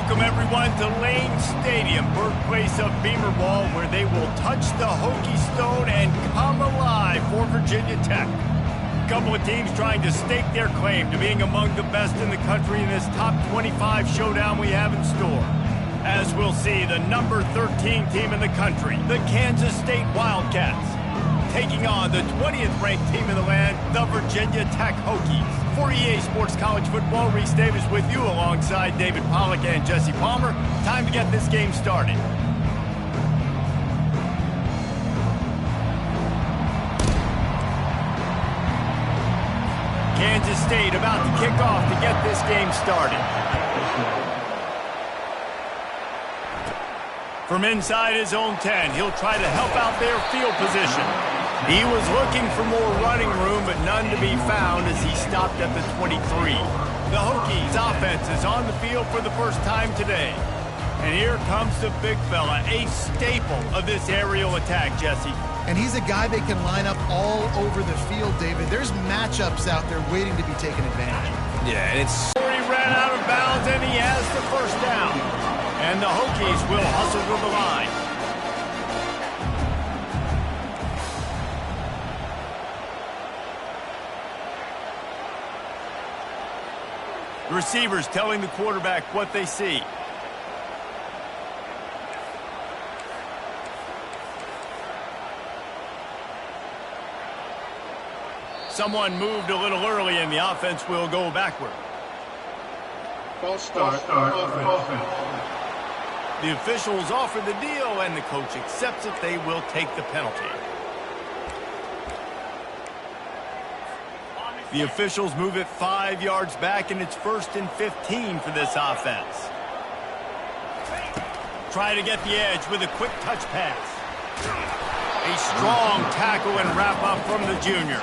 Welcome, everyone, to Lane Stadium, birthplace of Beamer Ball, where they will touch the Hokie Stone and come alive for Virginia Tech. A couple of teams trying to stake their claim to being among the best in the country in this top 25 showdown we have in store. As we'll see, the number 13 team in the country, the Kansas State Wildcats, taking on the 20th ranked team in the land, the Virginia Tech Hokies. For EA Sports College Football, Reese Davis with you alongside David Pollack and Jesse Palmer. Time to get this game started. Kansas State about to kick off to get this game started. From inside his own 10, he'll try to help out their field position. He was looking for more running room, but none to be found as he stopped at the 23. The Hokies offense is on the field for the first time today. And here comes the big fella, a staple of this aerial attack, Jesse. And he's a guy they can line up all over the field, David. There's matchups out there waiting to be taken advantage of. Yeah, and he ran out of bounds, and he has the first down. And the Hokies will hustle to the line. The receivers telling the quarterback what they see. Someone moved a little early and the offense will go backward. False start offense. The officials offer the deal and the coach accepts it. They will take the penalty. The officials move it 5 yards back, and it's 1st and 15 for this offense. Try to get the edge with a quick touch pass. A strong tackle and wrap up from the junior.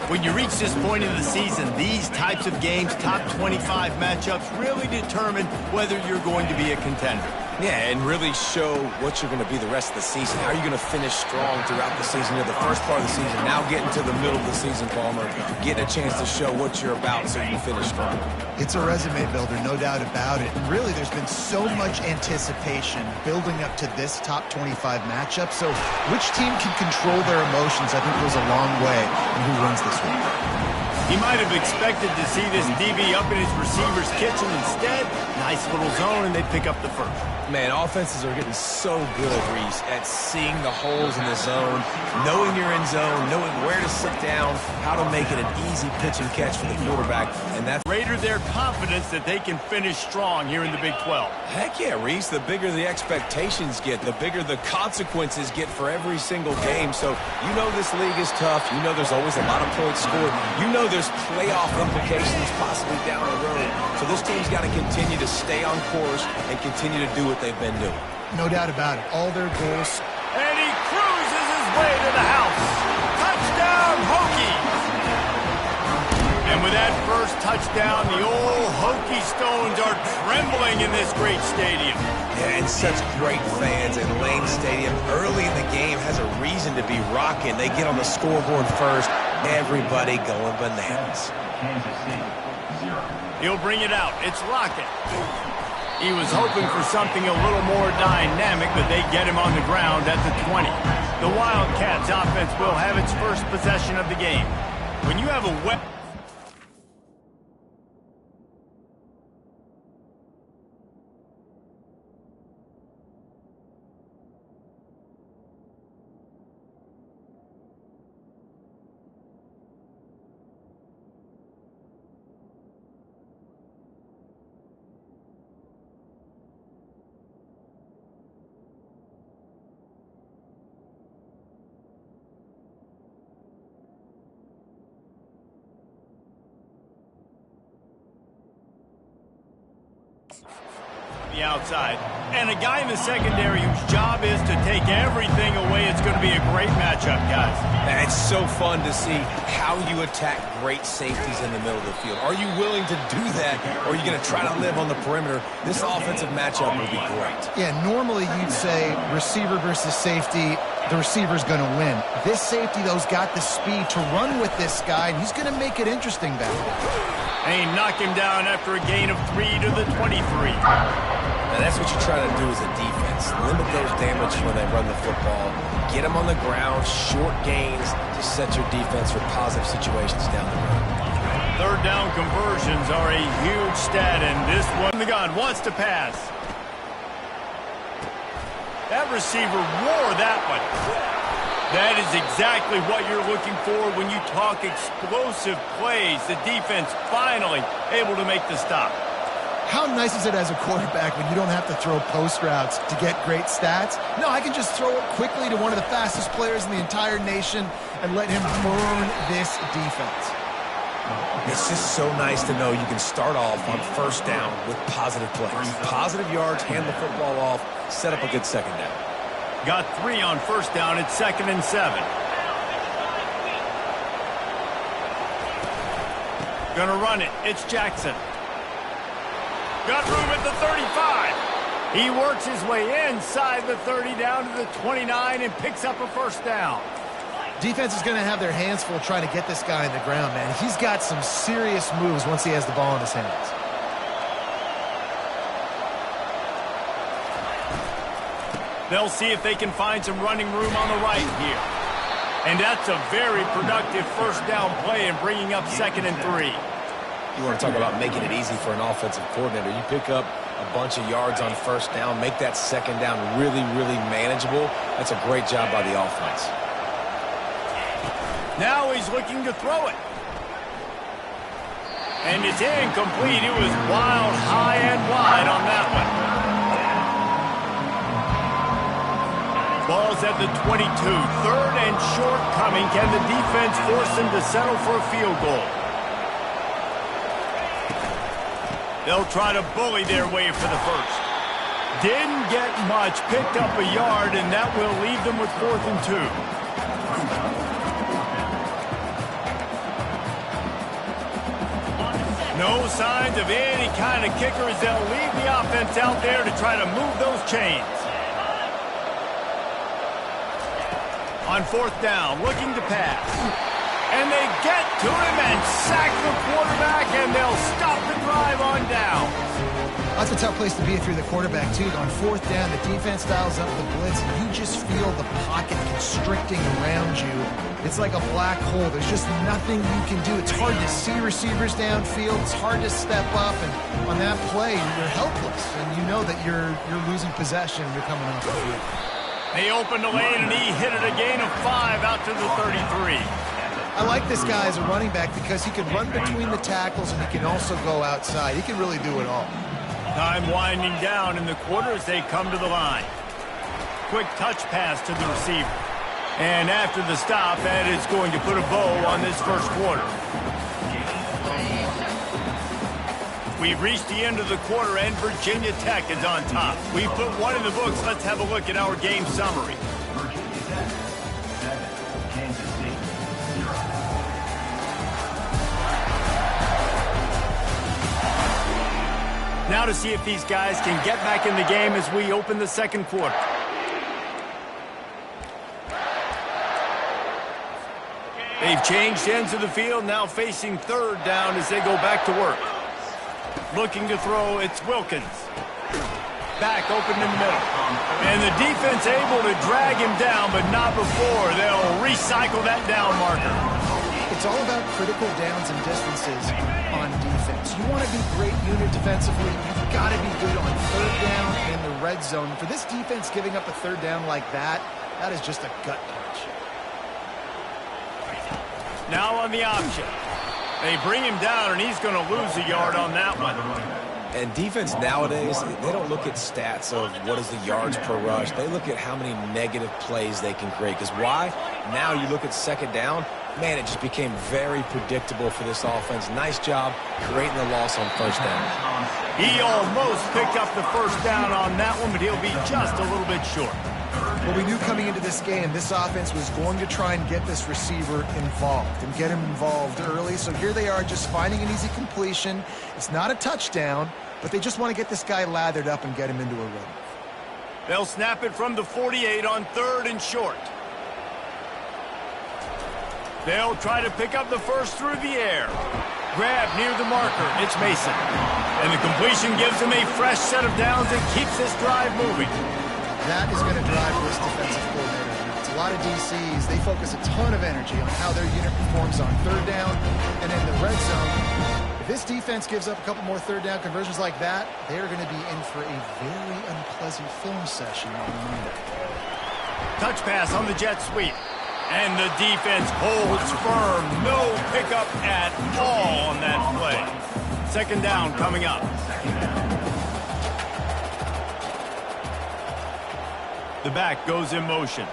When you reach this point in the season, these types of games, top 25 matchups, really determine whether you're going to be a contender. Yeah, and really show what you're going to be the rest of the season. How are you going to finish strong throughout the season? You're the first part of the season, now getting to the middle of the season, Palmer. Getting a chance to show what you're about so you can finish strong. It's a resume builder, no doubt about it. And really, there's been so much anticipation building up to this top 25 matchup. So which team can control their emotions, I think, goes a long way in who wins this one. He might have expected to see this DB up in his receiver's kitchen. Instead, nice little zone, and they pick up the first. Man, offenses are getting so good, Reese, at seeing the holes in the zone, knowing you're in zone, knowing where to sit down, how to make it an easy pitch and catch for the quarterback. And that's greater their confidence that they can finish strong here in the Big 12. Heck yeah, Reese. The bigger the expectations get, the bigger the consequences get for every single game. So you know this league is tough. You know there's always a lot of points scored. You know there's playoff implications possibly down the road. So this team's got to continue to stay on course and continue to do what they've been doing. No doubt about it. All their goals. And he cruises his way to the house. Touchdown, Hokies! And with that first touchdown, the old Hokie Stones are trembling in this great stadium. Yeah, and such great fans in Lane Stadium. Early in the game has a reason to be rocking. They get on the scoreboard first. Everybody going bananas. He'll bring it out. It's Lockett. He was hoping for something a little more dynamic, but they get him on the ground at the 20. The Wildcats offense will have its first possession of the game. When you have a weapon... the outside, and a guy in the secondary whose job is to take everything away. It's going to be a great matchup, guys. It's so fun to see how you attack great safeties in the middle of the field. Are you willing to do that, or are you going to try to live on the perimeter? This offensive matchup will be great. Yeah, normally you'd say receiver versus safety, the receiver's going to win. This safety, though, has got the speed to run with this guy, and he's going to make it interesting back there. And he knocked him down after a gain of 3 to the 23. And that's what you try to do as a defense. Limit those damage when they run the football. Get them on the ground, short gains to set your defense for positive situations down the road. Third down conversions are a huge stat, and this one, the gun wants to pass. That receiver wore that one. That is exactly what you're looking for when you talk explosive plays. The defense finally able to make the stop. How nice is it as a quarterback when you don't have to throw post routes to get great stats? No, I can just throw it quickly to one of the fastest players in the entire nation and let him burn this defense. It's just so nice to know you can start off on first down with positive plays. Positive yards, hand the football off, set up a good second down. Got 3 on first down. It's 2nd and 7. Gonna run it. It's Jackson. Got room at the 35. He works his way inside the 30 down to the 29 and picks up a first down. Defense is going to have their hands full trying to get this guy in the ground, man. He's got some serious moves once he has the ball in his hands. They'll see if they can find some running room on the right here. And that's a very productive first down play and bringing up 2nd and 3. You want to talk about making it easy for an offensive coordinator. You pick up a bunch of yards on first down, make that second down really, really manageable. That's a great job by the offense. Now he's looking to throw it. And it's incomplete. It was wild, high and wide on that one. Ball's at the 22. 3rd and short coming. Can the defense force him to settle for a field goal? They'll try to bully their way for the first. Didn't get much. Picked up a yard, and that will leave them with 4th and 2. No signs of any kind of kicker as they'll leave the offense out there to try to move those chains. On 4th down, looking to pass. And they get to him and sack the quarterback, and they'll stop the drive on down. That's a tough place to be if you're the quarterback, too. On 4th down, the defense dials up the blitz, and you just feel the pocket constricting around you. It's like a black hole. There's just nothing you can do. It's hard to see receivers downfield. It's hard to step up, and on that play, you're helpless, and you know that you're losing possession and you're coming off the field. They opened the lane, and he hit it a gain of 5 out to the 33. I like this guy as a running back because he can run between the tackles and he can also go outside. He can really do it all. Time winding down in the quarter as they come to the line. Quick touch pass to the receiver. And after the stop, that is going to put a bow on this first quarter. We've reached the end of the quarter, and Virginia Tech is on top. We put 1 in the books. Let's have a look at our game summary. Now to see if these guys can get back in the game as we open the second quarter. They've changed ends of the field, now facing 3rd down as they go back to work. Looking to throw, it's Wilkins. Back open in the middle. And the defense able to drag him down, but not before. They'll recycle that down marker. It's all about critical downs and distances on defense. You want to be great unit defensively. You've got to be good on 3rd down in the red zone. For this defense giving up a 3rd down like that, that is just a gut punch. Now on the option. They bring him down, and he's going to lose a yard on that one. And defense nowadays, they don't look at stats of what is the yards per rush. They look at how many negative plays they can create. Because why? Now you look at 2nd down, man, it just became very predictable for this offense. Nice job creating the loss on 1st down. He almost picked up the first down on that one, but he'll be just a little bit short. Well, we knew coming into this game, this offense was going to try and get this receiver involved and get him involved early. So here they are just finding an easy completion. It's not a touchdown, but they just want to get this guy lathered up and get him into a rhythm. They'll snap it from the 48 on 3rd and short. They'll try to pick up the first through the air. Grab near the marker. It's Mason. And the completion gives him a fresh set of downs and keeps this drive moving. That is going to drive this defensive coordinator. It's a lot of DCs. They focus a ton of energy on how their unit performs on third down and in the red zone. If this defense gives up a couple more third down conversions like that, they're going to be in for a very unpleasant film session on Monday. Touch pass on the jet sweep. And the defense holds firm. No pickup at all on that play. Second down coming up. The back goes in motion.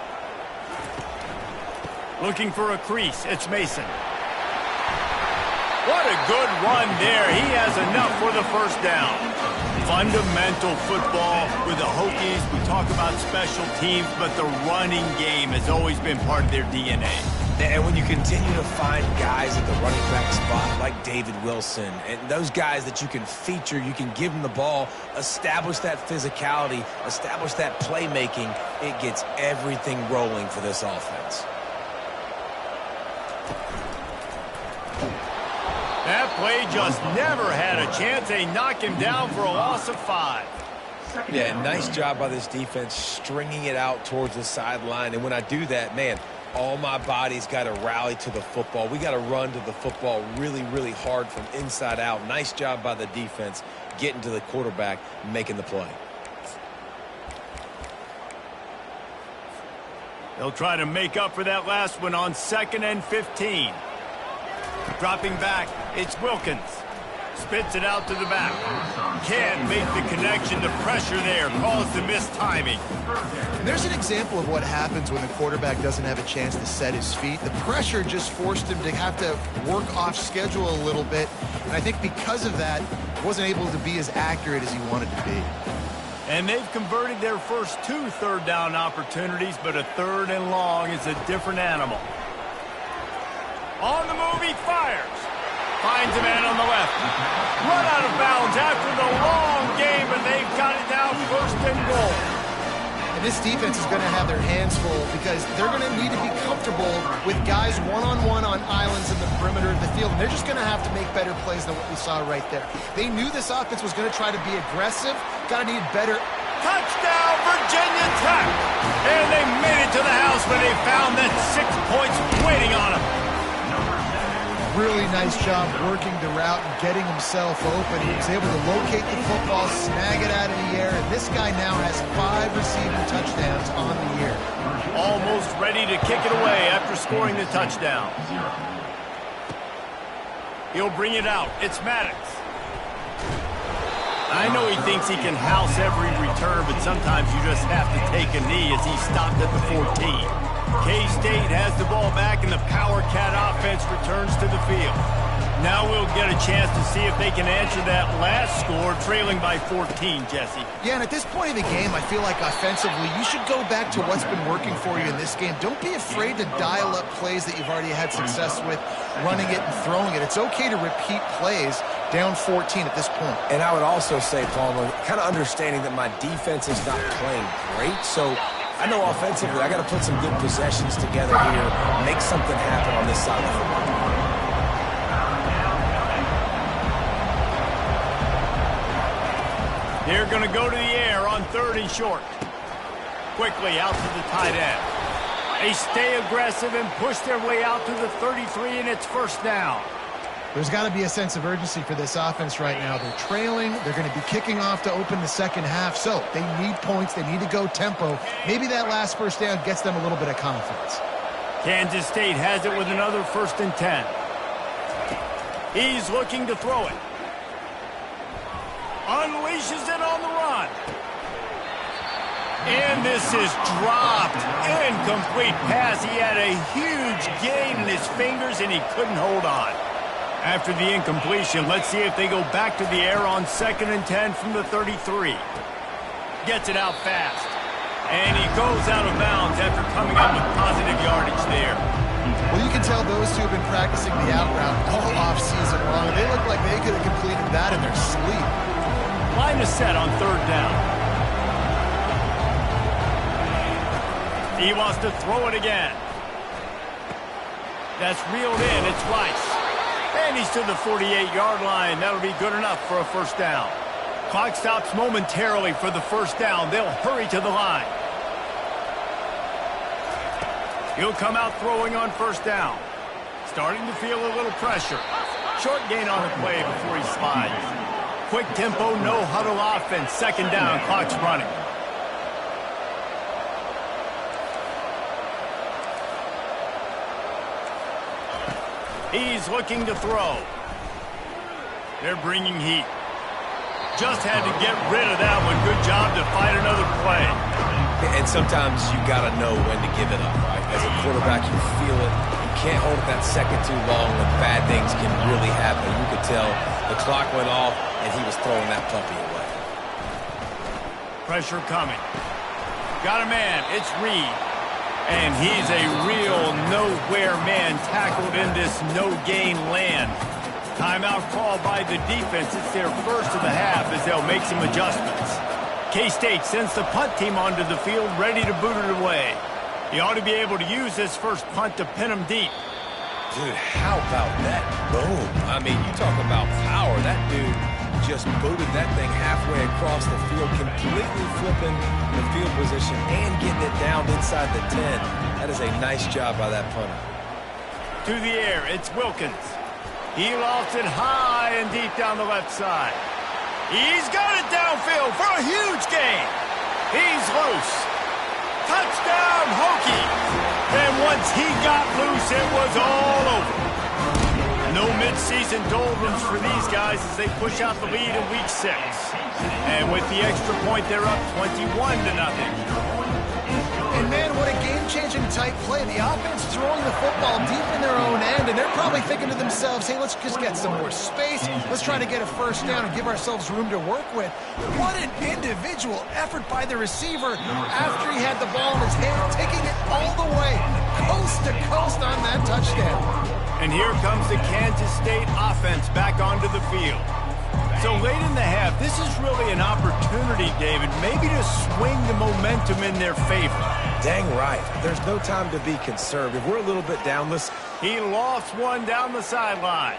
Looking for a crease. It's Mason. What a good run there. He has enough for the first down. Fundamental football with the Hokies. We talk about special teams, but the running game has always been part of their DNA. And when you continue to find guys at the running back spot like David Wilson, and those guys that you can feature, you can give them the ball, establish that physicality, establish that playmaking, it gets everything rolling for this offense. That play just never had a chance. They knock him down for a loss of 5. Yeah, nice job by this defense stringing it out towards the sideline. And when I do that, man, all my body's got to rally to the football. We got to run to the football really, really hard from inside out. Nice job by the defense getting to the quarterback, making the play. They'll try to make up for that last one on 2nd and 15. Dropping back, it's Wilkins. Spits it out to the back. Can't make the connection. The pressure there caused the missed timing. And there's an example of what happens when the quarterback doesn't have a chance to set his feet. The pressure just forced him to have to work off schedule a little bit. And I think because of that, wasn't able to be as accurate as he wanted to be. And they've converted their first 2 third down opportunities, but a 3rd and long is a different animal. On the move, he fires. Finds a man on the left. Run out of bounds after the long game, and they've got it now 1st and goal. And this defense is going to have their hands full because they're going to need to be comfortable with guys one-on-one on islands in the perimeter of the field. And they're just going to have to make better plays than what we saw right there. They knew this offense was going to try to be aggressive. Got to need better. Touchdown, Virginia Tech! And they made it to the house when they found that 6 points waiting on them. Really nice job working the route and getting himself open. He was able to locate the football, snag it out of the air, and this guy now has 5 receiving touchdowns on the year. Almost ready to kick it away after scoring the touchdown. He'll bring it out. It's Maddox. I know he thinks he can house every return, but sometimes you just have to take a knee as he stopped at the 14. K-State has the ball back, and the Power Cat offense returns to the field. Now we'll get a chance to see if they can answer that last score, trailing by 14, Jesse. Yeah, and at this point in the game, I feel like offensively, you should go back to what's been working for you in this game. Don't be afraid to dial up plays that you've already had success with, running it and throwing it. It's okay to repeat plays down 14 at this point. And I would also say, Palmer, kind of understanding that my defense is not playing great, so I know offensively I got to put some good possessions together here, make something happen on this side of the football. They're going to go to the air on 3rd and short. Quickly out to the tight end. They stay aggressive and push their way out to the 33, and it's 1st down. There's got to be a sense of urgency for this offense right now. They're trailing. They're going to be kicking off to open the second half. So they need points. They need to go tempo. Maybe that last 1st down gets them a little bit of confidence. Kansas State has it with another 1st and 10. He's looking to throw it. Unleashes it on the run. And this is dropped. Incomplete pass. He had a huge gain in his fingers, and he couldn't hold on. After the incompletion, let's see if they go back to the air on 2nd and 10 from the 33. Gets it out fast. And he goes out of bounds after coming up with positive yardage there. Well, you can tell those two have been practicing the out route all offseason long. They look like they could have completed that in their sleep. Line is set on 3rd down. He wants to throw it again. That's reeled in. It's Rice. And he's to the 48-yard line. That'll be good enough for a first down. Clock stops momentarily for the first down. They'll hurry to the line. He'll come out throwing on first down. Starting to feel a little pressure. Short gain on the play before he slides. Quick tempo, no huddle offense. Second down, clock's running. He's looking to throw. They're bringing heat. Just had to get rid of that one. Good job to find another play. And sometimes you got to know when to give it up, right? As a quarterback, you feel it. You can't hold it that second too long when bad things can really happen. You could tell the clock went off, and he was throwing that puppy away. Pressure coming. Got a man. It's Reed. And he's a real nowhere man tackled in this no-gain land. Timeout called by the defense. It's their first of the half as they'll make some adjustments. K-State sends the punt team onto the field, ready to boot it away. He ought to be able to use this first punt to pin him deep. Dude, how about that boom? I mean, you talk about power. That dude just booted that thing halfway across the field, completely flipping the field position and getting it down inside the 10. That is a nice job by that punter. To the air, it's Wilkins. He lofts it high and deep down the left side. He's got it downfield for a huge gain. He's loose. Touchdown, Hokie. And once he got loose, it was all over. No mid-season doldrums for these guys as they push out the lead in Week 6. And with the extra point, they're up 21-0. And man, what a game-changing type play. The offense throwing the football deep in their own end, and they're probably thinking to themselves, hey, let's just get some more space. Let's try to get a first down and give ourselves room to work with. What an individual effort by the receiver after he had the ball in his hand, taking it all the way, coast to coast on that touchdown. And here comes the Kansas State offense back onto the field. So late in the half, this is really an opportunity, David, maybe to swing the momentum in their favor. Dang right. There's no time to be conservative. We're a little bit down. He lost one down the sideline.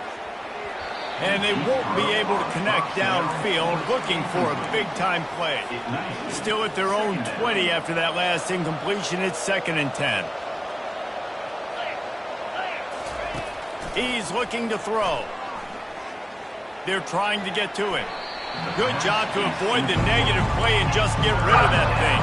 And they won't be able to connect downfield, looking for a big-time play. Still at their own 20 after that last incompletion. It's 2nd and 10. He's looking to throw. They're trying to get to him. Good job to avoid the negative play and just get rid of that thing.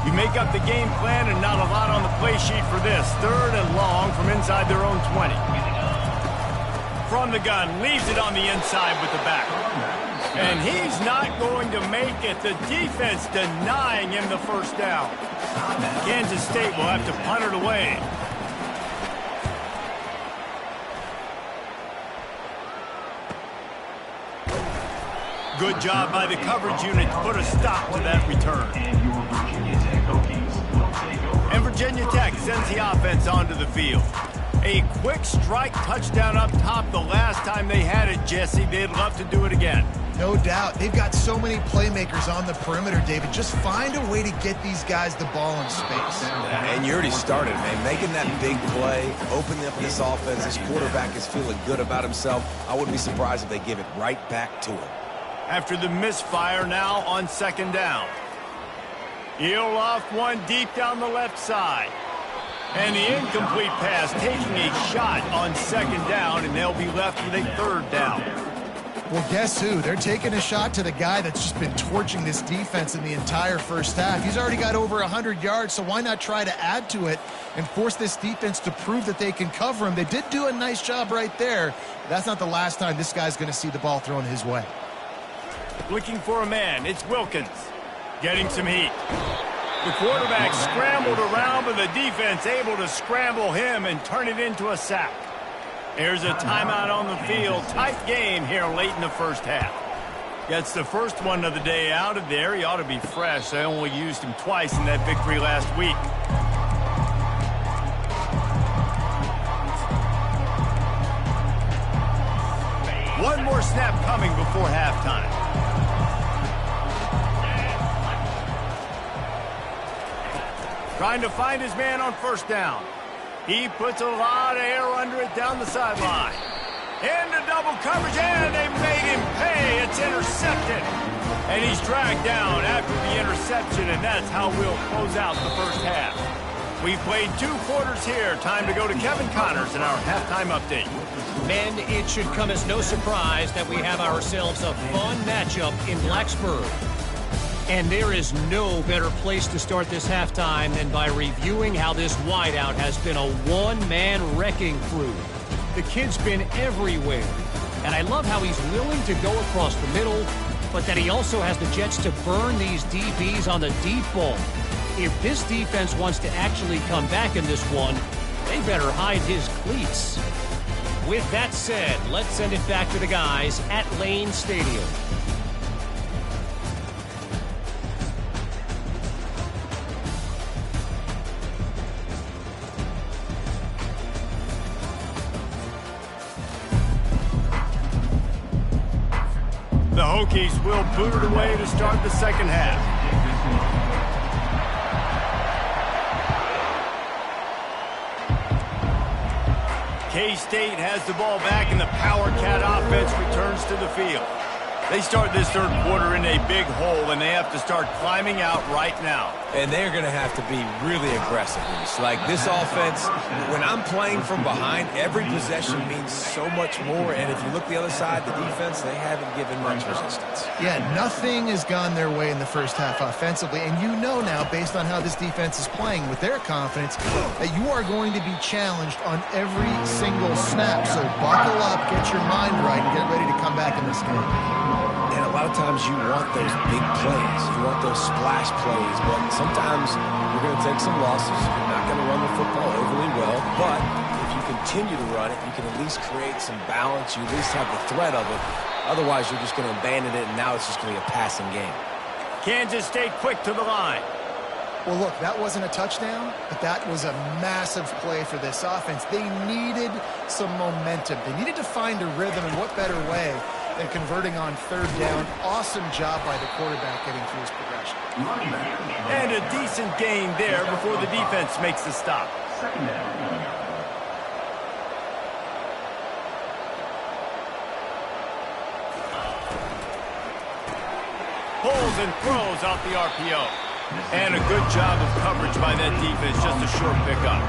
You make up the game plan and not a lot on the play sheet for this. 3rd and long from inside their own 20. From the gun, leaves it on the inside with the back. And he's not going to make it. The defense denying him the first down. Kansas State will have to punt it away. Good job by the coverage unit to put a stop to that return. And Virginia Tech sends the offense onto the field. A quick strike touchdown up top the last time they had it, Jesse. They'd love to do it again. No doubt. They've got so many playmakers on the perimeter, David. Just find a way to get these guys the ball in space. And you already started, man. Making that big play, opening up this offense. This quarterback is feeling good about himself. I wouldn't be surprised if they give it right back to him. After the misfire now on 2nd down. He'll loft one deep down the left side. And the incomplete pass taking a shot on 2nd down, and they'll be left with a 3rd down. Well, guess who? They're taking a shot to the guy that's just been torching this defense in the entire first half. He's already got over 100 yards, so why not try to add to it and force this defense to prove that they can cover him? They did do a nice job right there. That's not the last time this guy's going to see the ball thrown his way. Looking for a man. It's Wilkins. Getting some heat. The quarterback scrambled around, but the defense able to scramble him and turn it into a sack. There's a timeout on the field. Tight game here late in the first half. Gets the first one of the day out of there. He ought to be fresh. They only used him twice in that victory last week. One more snap coming before halftime. Trying to find his man on first down. He puts a lot of air under it down the sideline. Into double coverage, and they made him pay. It's intercepted. And he's dragged down after the interception, and that's how we'll close out the first half. We've played 2 quarters here. Time to go to Kevin Connors in our halftime update. Men, it should come as no surprise that we have ourselves a fun matchup in Blacksburg. And there is no better place to start this halftime than by reviewing how this wideout has been a one-man wrecking crew. The kid's been everywhere. And I love how he's willing to go across the middle, but that he also has the jets to burn these DBs on the deep ball. If this defense wants to actually come back in this one, they better hide his cleats. With that said, let's send it back to the guys at Lane Stadium. The Hokies will boot it away to start the second half. K-State has the ball back, and the Power Cat offense returns to the field. They start this third quarter in a big hole, and they have to start climbing out right now. And they're going to have to be really aggressive. Like this offense, when I'm playing from behind, every possession means so much more. And if you look the other side, the defense, they haven't given much resistance. Yeah, nothing has gone their way in the first half offensively. And you know now, based on how this defense is playing with their confidence, that you are going to be challenged on every single snap. So buckle up, get your mind right, and get ready to come back in this game. And a lot of times you want those big plays. You want those splash plays. But sometimes you're going to take some losses. You're not going to run the football overly well. But if you continue to run it, you can at least create some balance. You at least have the threat of it. Otherwise, you're just going to abandon it, and now it's just going to be a passing game. Kansas State quick to the line. Well, look, that wasn't a touchdown, but that was a massive play for this offense. They needed some momentum. They needed to find a rhythm, and what better way than converting on third down. Awesome job by the quarterback getting through his progression. And a decent gain there before the defense makes the stop. Pulls and throws out the RPO. And a good job of coverage by that defense, just a short pickup.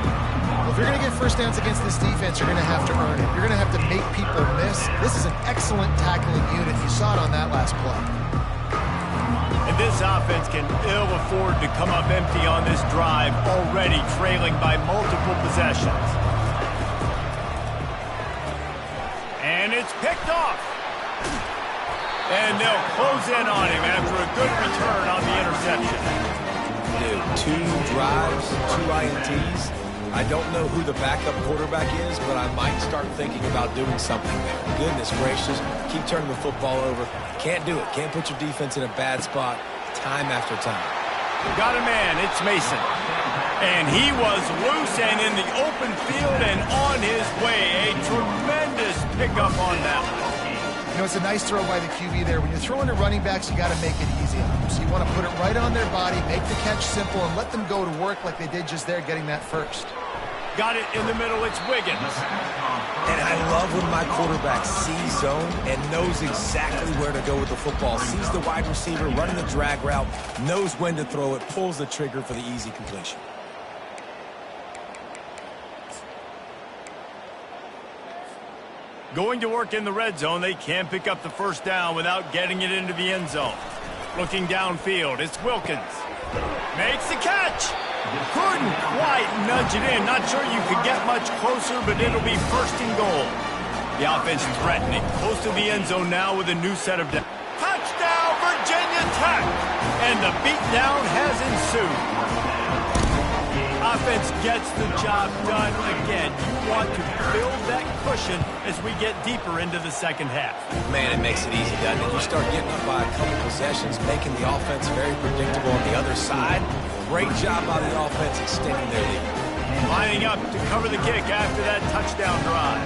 Well, if you're going to get first downs against this defense, you're going to have to earn it. You're going to have to make people miss. This is an excellent tackling unit. You saw it on that last play. And this offense can ill afford to come up empty on this drive, already trailing by multiple possessions. And it's picked off. And they'll close in on him after a good return on the interception. Dude, 2 drives, 2 INTs. I don't know who the backup quarterback is, but I might start thinking about doing something there. Goodness gracious, keep turning the football over. Can't do it. Can't put your defense in a bad spot time after time. Got a man. It's Mason. And he was loose and in the open field and on his way. A tremendous pickup on that one. You know, it's a nice throw by the QB there. When you're throwing to running backs, you got to make it easy on them. So you want to put it right on their body, make the catch simple, and let them go to work like they did just there, getting that first. Got it in the middle. It's Wiggins. And I love when my quarterback sees zone and knows exactly where to go with the football. Sees the wide receiver running the drag route, knows when to throw it, pulls the trigger for the easy completion. Going to work in the red zone, they can't pick up the first down without getting it into the end zone. Looking downfield, it's Wilkins. Makes the catch. Couldn't quite nudge it in. Not sure you could get much closer, but it'll be first and goal. The offense threatening. Close to the end zone now with a new set of downs. Touchdown, Virginia Tech! And the beatdown has ensued. Offense gets the job done again. You want to build that cushion as we get deeper into the second half. Man, it makes it easy, doesn't it? You start getting up by a couple possessions, making the offense very predictable on the other side. Great job by the offense extending their lead. Lining up to cover the kick after that touchdown drive.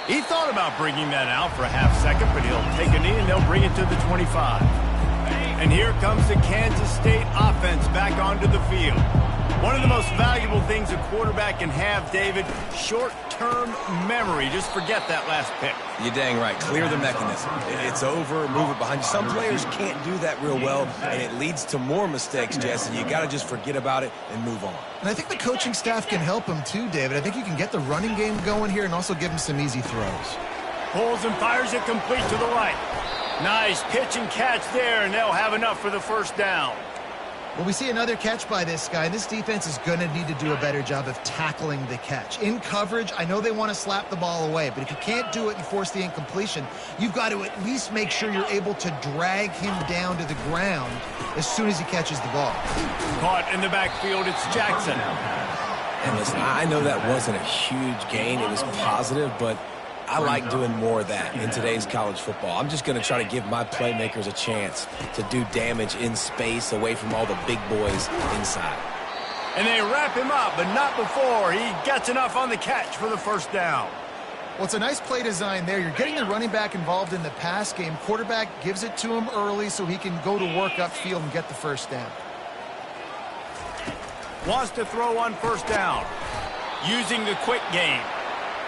He thought about bringing that out for a half second, but he'll take a knee and they'll bring it to the 25. And here comes the Kansas State offense back onto the field. One of the most valuable things a quarterback can have, David, short-term memory. Just forget that last pick. You're dang right. Clear the mechanism. It's over, move it behind you. Some players can't do that real well, and it leads to more mistakes, Jesse. You got to just forget about it and move on. And I think the coaching staff can help him too, David. I think you can get the running game going here and also give him some easy throws. Pulls and fires it complete to the right. Nice pitch and catch there, and they'll have enough for the first down. Well, we see another catch by this guy. This defense is going to need to do a better job of tackling the catch. In coverage, I know they want to slap the ball away, but if you can't do it and force the incompletion, you've got to at least make sure you're able to drag him down to the ground as soon as he catches the ball. Caught in the backfield, it's Jackson. And listen, I know that wasn't a huge gain. It was positive, but I like doing more of that in today's college football. I'm just going to try to give my playmakers a chance to do damage in space away from all the big boys inside. And they wrap him up, but not before he gets enough on the catch for the first down. Well, it's a nice play design there. You're getting the running back involved in the pass game. Quarterback gives it to him early so he can go to work upfield and get the first down. Wants to throw on first down, using the quick game.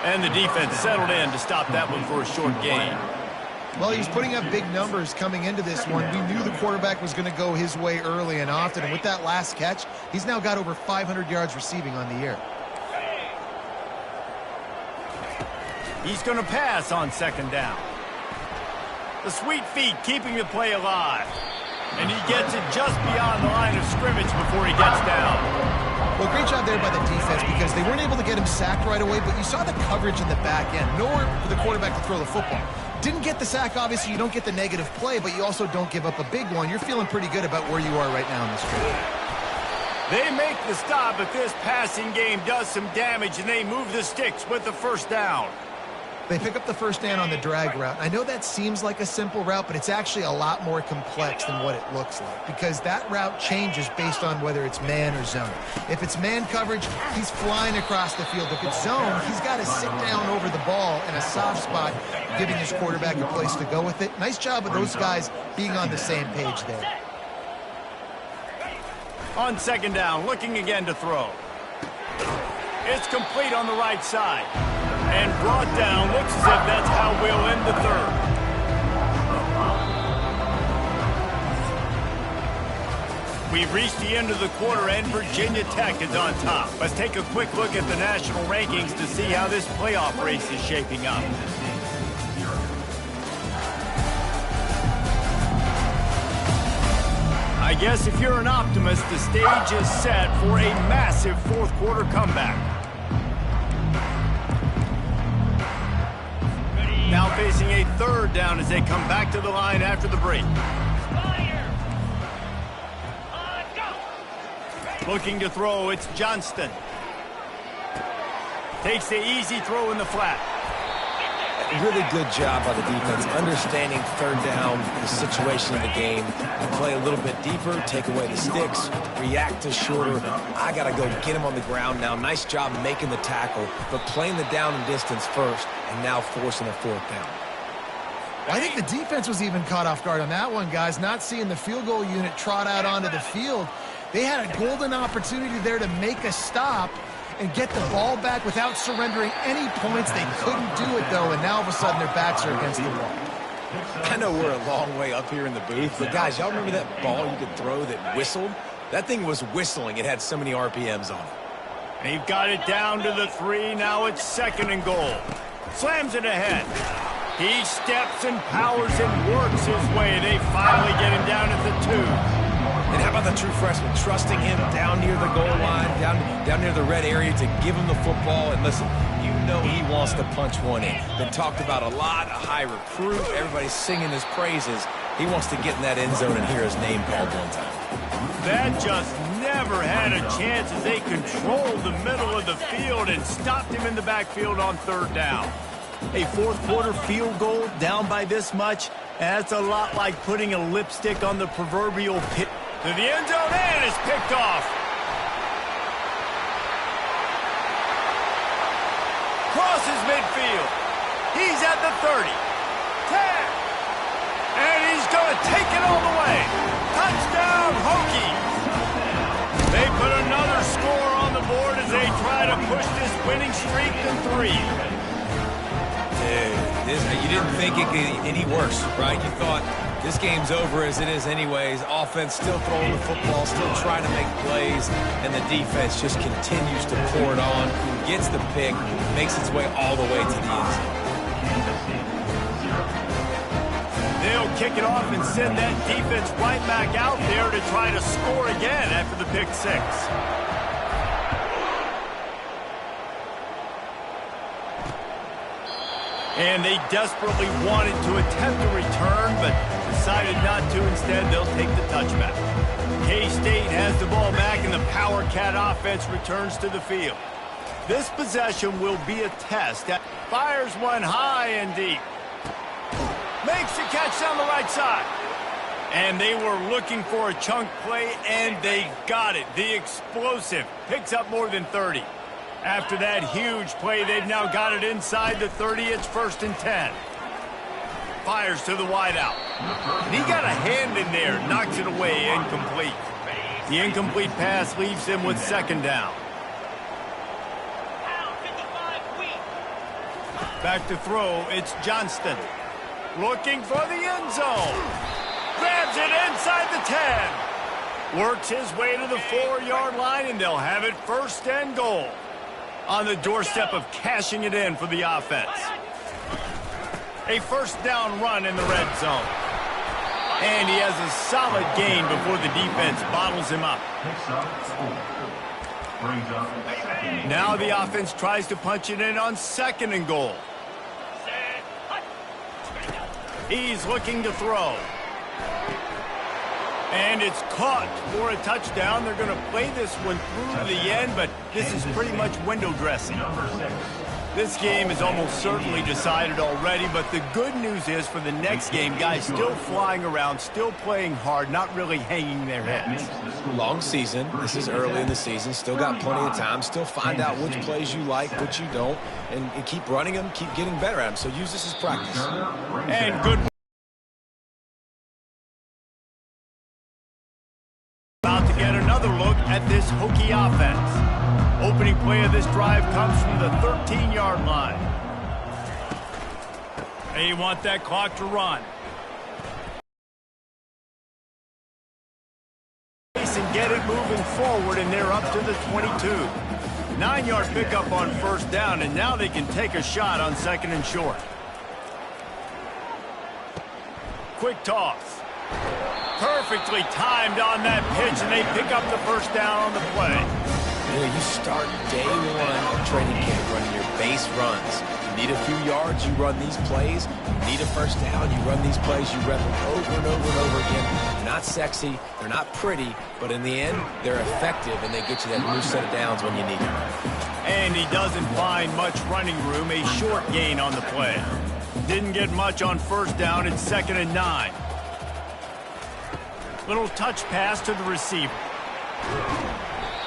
And the defense settled in to stop that one for a short gain. Well, he was putting up big numbers coming into this one. We knew the quarterback was going to go his way early and often. And with that last catch, he's now got over 500 yards receiving on the year. He's going to pass on second down. The sweet feet keeping the play alive. And he gets it just beyond the line of scrimmage before he gets down. Well, great job there by the defense because they weren't able to get him sacked right away, but you saw the coverage in the back end. Nowhere for the quarterback to throw the football. Didn't get the sack, obviously. You don't get the negative play, but you also don't give up a big one. You're feeling pretty good about where you are right now in this game. They make the stop, but this passing game does some damage, and they move the sticks with the first down. They pick up the first down on the drag route. I know that seems like a simple route, but it's actually a lot more complex than what it looks like because that route changes based on whether it's man or zone. If it's man coverage, he's flying across the field. If it's zone, he's got to sit down over the ball in a soft spot, giving his quarterback a place to go with it. Nice job of those guys being on the same page there. On second down, looking again to throw. It's complete on the right side. And brought down, looks as if that's how we'll end the third. We've reached the end of the quarter, and Virginia Tech is on top. Let's take a quick look at the national rankings to see how this playoff race is shaping up. I guess if you're an optimist, the stage is set for a massive fourth quarter comeback. Now facing a third down as they come back to the line after the break. Looking to throw, it's Johnston. Takes the easy throw in the flat. Really good job by the defense, understanding third down, the situation of the game, and play a little bit deeper, take away the sticks, react to shorter. I got to go get him on the ground now. Nice job making the tackle, but playing the down and distance first, and now forcing a fourth down. I think the defense was even caught off guard on that one, guys, not seeing the field goal unit trot out onto the field. They had a golden opportunity there to make a stop and get the ball back without surrendering any points. They couldn't do it, though, and now all of a sudden their backs are against the wall. I know we're a long way up here in the booth, but guys, y'all remember that ball you could throw that whistled? That thing was whistling. It had so many RPMs on it. They've got it down to the 3. Now it's second and goal. Slams it ahead. He steps and powers and works his way. They finally get him down at the 2. And how about the true freshman, trusting him down near the goal line, down near the red area to give him the football. And listen, you know he wants to punch one in. Been talked about a lot, a high recruit. Everybody's singing his praises. He wants to get in that end zone and hear his name called one time. That just never had a chance as they controlled the middle of the field and stopped him in the backfield on third down. A fourth quarter field goal down by this much, that's a lot like putting a lipstick on the proverbial pit. To the end zone, and it's picked off. Crosses midfield. He's at the 30. 10. And he's going to take it all the way. Touchdown, Hokies. They put another score on the board as they try to push this winning streak to 3. You didn't think it could get any worse, right? You thought this game's over as it is anyways. Offense still throwing the football, still trying to make plays, and the defense just continues to pour it on, gets the pick, makes its way all the way to the end zone. They'll kick it off and send that defense right back out there to try to score again after the pick 6. And they desperately wanted to attempt a return, but decided not to. Instead, they'll take the touchback. K-State has the ball back, and the Power Cat offense returns to the field. This possession will be a test. Fires one high and deep. Makes the catch down the right side. And they were looking for a chunk play, and they got it. The explosive picks up more than 30. After that huge play, they've now got it inside the 30. It's 1st and 10. Fires to the wideout. And he got a hand in there, knocks it away, incomplete. The incomplete pass leaves him with 2nd down. Back to throw, it's Johnston. Looking for the end zone. Grabs it inside the 10. Works his way to the 4-yard line, and they'll have it 1st and goal. On the doorstep of cashing it in for the offense. A 1st down run in the red zone. And he has a solid gain before the defense bottles him up. Now the offense tries to punch it in on 2nd and goal. He's looking to throw. And it's caught for a touchdown. They're going to play this one through to the end, but this is pretty much window dressing. This game is almost certainly decided already, but the good news is for the next game, guys still flying around, still playing hard, not really hanging their heads. Long season. This is early in the season. Still got plenty of time. Still find out which plays you like, which you don't, and keep running them, keep getting better at them. So use this as practice. And good. About to get another look at this Hokie offense. Opening play of this drive comes from the 13-yard line. They want that clock to run. And get it moving forward, and they're up to the 22. 9-yard pickup on 1st down, and now they can take a shot on 2nd and short. Quick toss. Perfectly timed on that pitch, and they pick up the 1st down on the play. You know, you start day 1 of training camp running your base runs. You need a few yards, you run these plays. You need a 1st down, you run these plays. You rep them over and over and over again. They're not sexy, they're not pretty, but in the end, they're effective, and they get you that new set of downs when you need them. And he doesn't find much running room, a short gain on the play. Didn't get much on 1st down, it's 2nd and 9. Little touch pass to the receiver.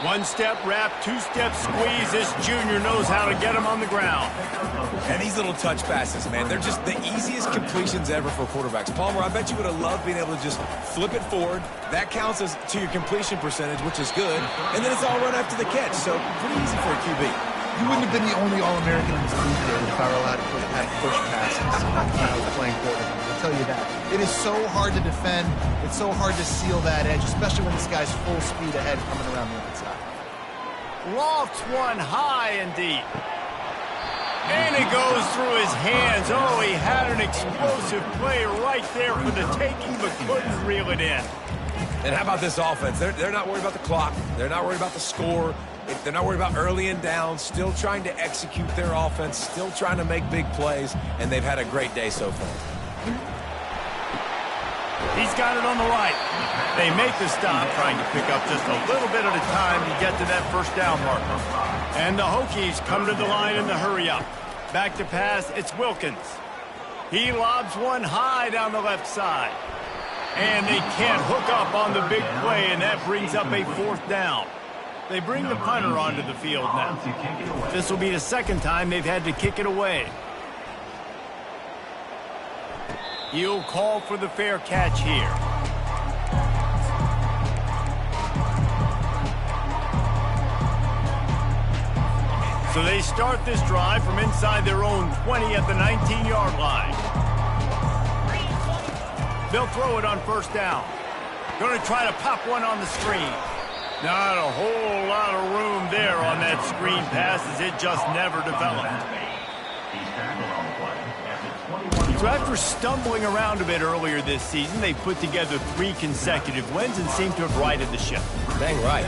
1-step wrap, 2-step squeeze. This junior knows how to get him on the ground. And these little touch passes, man, they're just the easiest completions ever for quarterbacks. Palmer, I bet you would have loved being able to just flip it forward. That counts as to your completion percentage, which is good. And then it's all run after the catch, so pretty easy for a QB. You wouldn't have been the only All-American in this league there if I were allowed to push passes when I was playing quarterback. I'll tell you that. It is so hard to defend. It's so hard to seal that edge, especially when this guy's full speed ahead coming around the outside. Lofts one high and deep. And it goes through his hands. Oh, he had an explosive play right there for the taking, but couldn't reel it in. And how about this offense? They're not worried about the clock. They're not worried about the score. They're not worried about early and down. Still trying to execute their offense. Still trying to make big plays. And they've had a great day so far. He's got it on the right. They make the stop, trying to pick up just a little bit at a time to get to that 1st down marker. And the Hokies come to the line in the hurry-up. Back to pass, it's Wilkins. He lobs one high down the left side. And they can't hook up on the big play, and that brings up a 4th down. They bring the punter onto the field now. This will be the 2nd time they've had to kick it away. He'll call for the fair catch here. So they start this drive from inside their own 20 at the 19-yard line. They'll throw it on first down. Going to try to pop one on the screen. Not a whole lot of room there on that screen pass as it just never developed. So after stumbling around a bit earlier this season, they put together 3 consecutive wins and seem to have righted the ship. Dang right.